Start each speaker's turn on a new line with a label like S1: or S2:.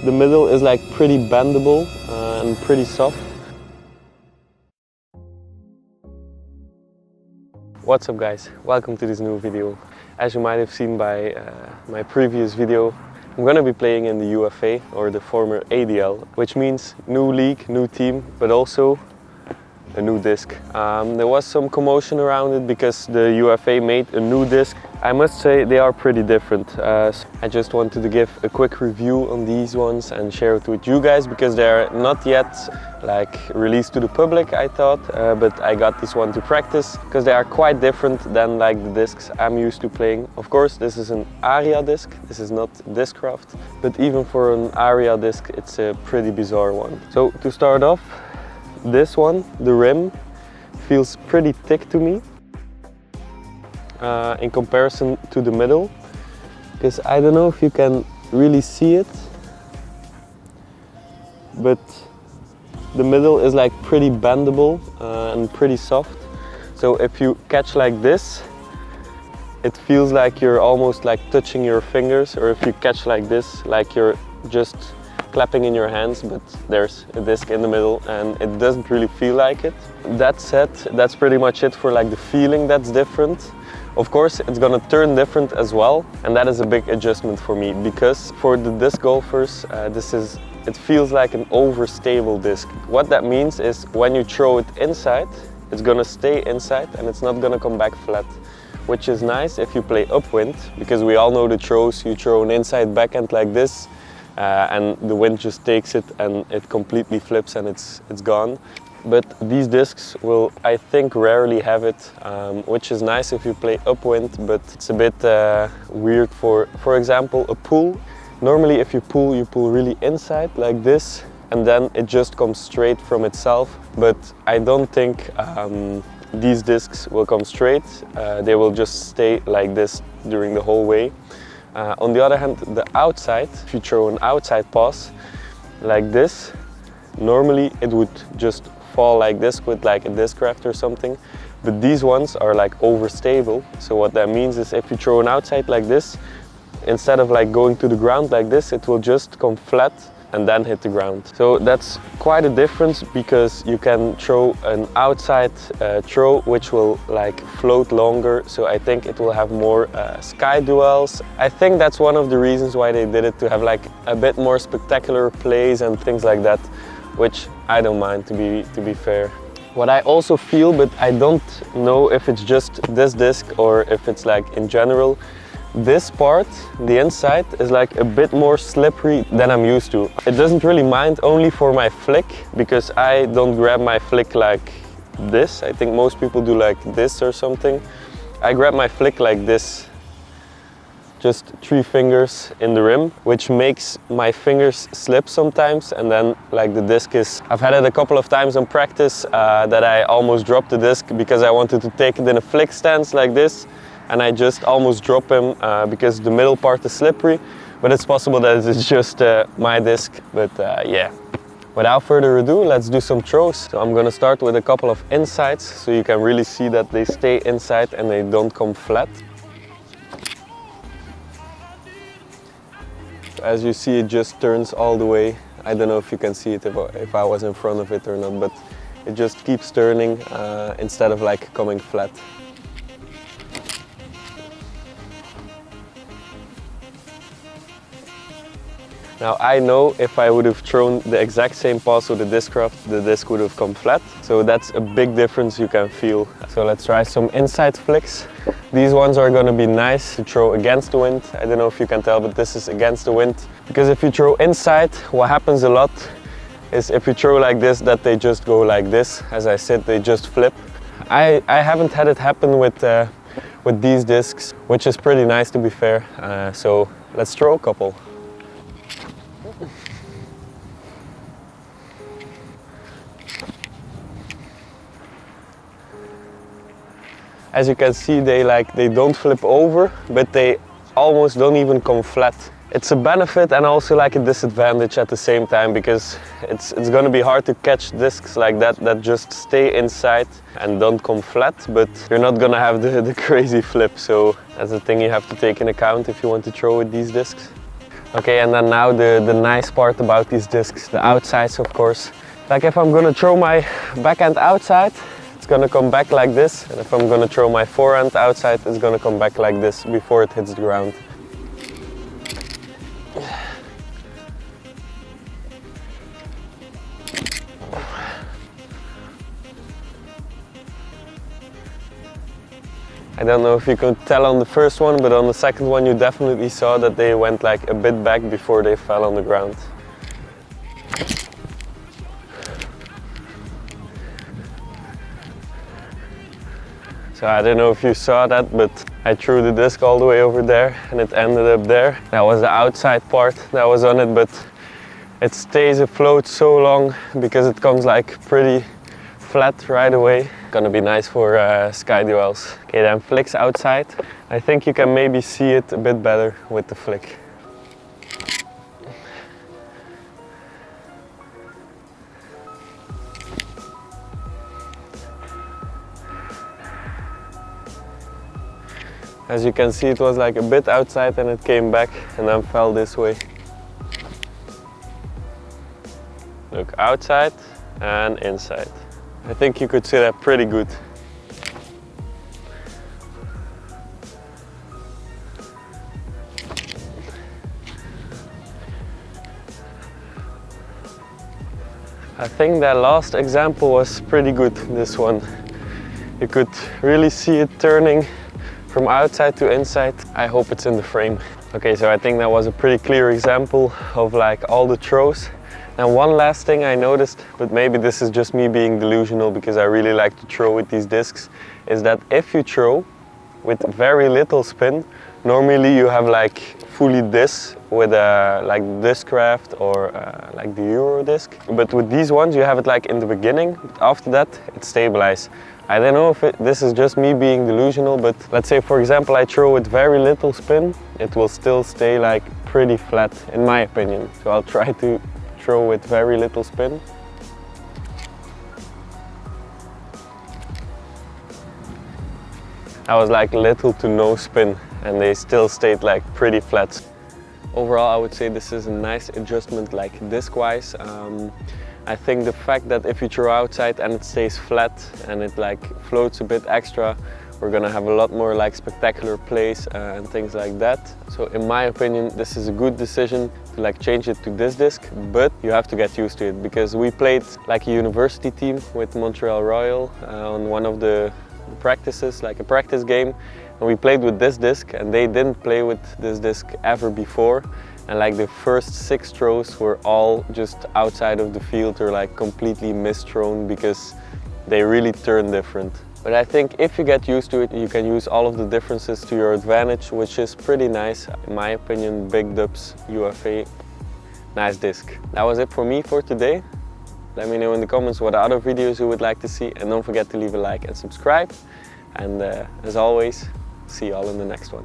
S1: the middle is like pretty bendable and pretty soft. What's up guys, welcome to this new video. As you might have seen by my previous video, I'm gonna be playing in the UFA, or the former ADL, which means new league, new team, but also a new disc. There was some commotion around it because the UFA made a new disc. I must say they are pretty different. I just wanted to give a quick review on these ones and share it with you guys because they're not yet like released to the public, I thought, but I got this one to practice because they are quite different than like the discs I'm used to playing. Of course, this is an Aria disc, this is not Discraft, but even for an Aria disc, it's a pretty bizarre one. So to start off, this one, the rim, feels pretty thick to me in comparison to the middle, because I don't know if you can really see it, but the middle is like pretty bendable and pretty soft. So if you catch like this, it feels like you're almost like touching your fingers, or if you catch like this, like you're just clapping in your hands, but there's a disc in the middle and it doesn't really feel like it. That said, that's pretty much it for like the feeling that's different. Of course, it's gonna turn different as well, and that is a big adjustment for me, because for the disc golfers, it feels like an overstable disc. What that means is when you throw it inside, it's gonna stay inside and it's not gonna come back flat, which is nice if you play upwind, because we all know the throws, you throw an inside backhand like this, and the wind just takes it and it completely flips and it's gone. But these discs will, I think, rarely have it, which is nice if you play upwind, but it's a bit weird for example, a pull. Normally if you pull really inside like this, and then it just comes straight from itself. But I don't think these discs will come straight, they will just stay like this during the whole way. On the other hand, the outside, if you throw an outside pass like this, normally it would just fall like this with like a Discraft or something, but these ones are like overstable. So what that means is if you throw an outside like this, instead of like going to the ground like this, it will just come flat and then hit the ground. So that's quite a difference, because you can throw an outside throw which will like float longer, so I think it will have more sky duels. I think that's one of the reasons why they did it, to have like a bit more spectacular plays and things like that, which I don't mind, to be fair. What I also feel, but I don't know if it's just this disc or if it's like in general, this part, the inside, is like a bit more slippery than I'm used to. It doesn't really mind only for my flick, because I don't grab my flick like this. I think most people do like this or something. I grab my flick like this, just 3 fingers in the rim, which makes my fingers slip sometimes, and then like the disc is... I've had it a couple of times in practice that I almost dropped the disc because I wanted to take it in a flick stance like this, and I just almost drop him because the middle part is slippery, but it's possible that it's just my disc. But yeah, without further ado, let's do some throws. So I'm gonna start with a couple of insides, so you can really see that they stay inside and they don't come flat. As you see, it just turns all the way. I don't know if you can see it if I was in front of it or not, but it just keeps turning instead of like coming flat. Now I know if I would have thrown the exact same pass with the Discraft, the disc would have come flat. So that's a big difference you can feel. So let's try some inside flicks. These ones are going to be nice to throw against the wind. I don't know if you can tell, but this is against the wind. Because if you throw inside, what happens a lot is if you throw like this, that they just go like this. As I said, they just flip. I haven't had it happen with these discs, which is pretty nice, to be fair. So let's throw a couple. As you can see, they don't flip over, but they almost don't even come flat. It's a benefit and also like a disadvantage at the same time, because it's going to be hard to catch discs like that just stay inside and don't come flat, but you're not going to have the crazy flip. So that's the thing you have to take in account if you want to throw with these discs. Okay, and then now the nice part about these discs, the outsides of course. Like if I'm gonna throw my backhand outside, it's gonna come back like this. And if I'm gonna throw my forehand outside, it's gonna come back like this before it hits the ground. I don't know if you could tell on the first one, but on the second one you definitely saw that they went like a bit back before they fell on the ground. So I don't know if you saw that, but I threw the disc all the way over there and it ended up there. That was the outside part that was on it, but it stays afloat so long because it comes like pretty flat right away. Gonna be nice for sky duels. Okay, then flicks outside. I think you can maybe see it a bit better with the flick. As you can see, it was like a bit outside and it came back and then fell this way. Look, outside and inside. I think you could see that pretty good. I think that last example was pretty good, this one. You could really see it turning from outside to inside. I hope it's in the frame. Okay, so I think that was a pretty clear example of like all the throws. And one last thing I noticed, but maybe this is just me being delusional because I really like to throw with these discs, is that if you throw with very little spin, normally you have like fully disc with a like Discraft or like the Euro disc. But with these ones you have it like in the beginning, but after that it's stabilized. I don't know if this is just me being delusional, but let's say for example I throw with very little spin, it will still stay like pretty flat in my opinion. So I'll try to throw with very little spin. I was like little to no spin and they still stayed like pretty flat. Overall I would say this is a nice adjustment like disc-wise. I think the fact that if you throw outside and it stays flat and it like floats a bit extra, we're gonna have a lot more like spectacular plays and things like that. So in my opinion, this is a good decision to like change it to this disc, but you have to get used to it because we played like a university team with Montreal Royal on one of the practices, like a practice game, and we played with this disc and they didn't play with this disc ever before. And like the first 6 throws were all just outside of the field or like completely misthrown because they really turn different. But I think if you get used to it, you can use all of the differences to your advantage, which is pretty nice. In my opinion, big dubs, UFA, nice disc. That was it for me for today. Let me know in the comments what other videos you would like to see, and don't forget to leave a like and subscribe. And as always, see you all in the next one.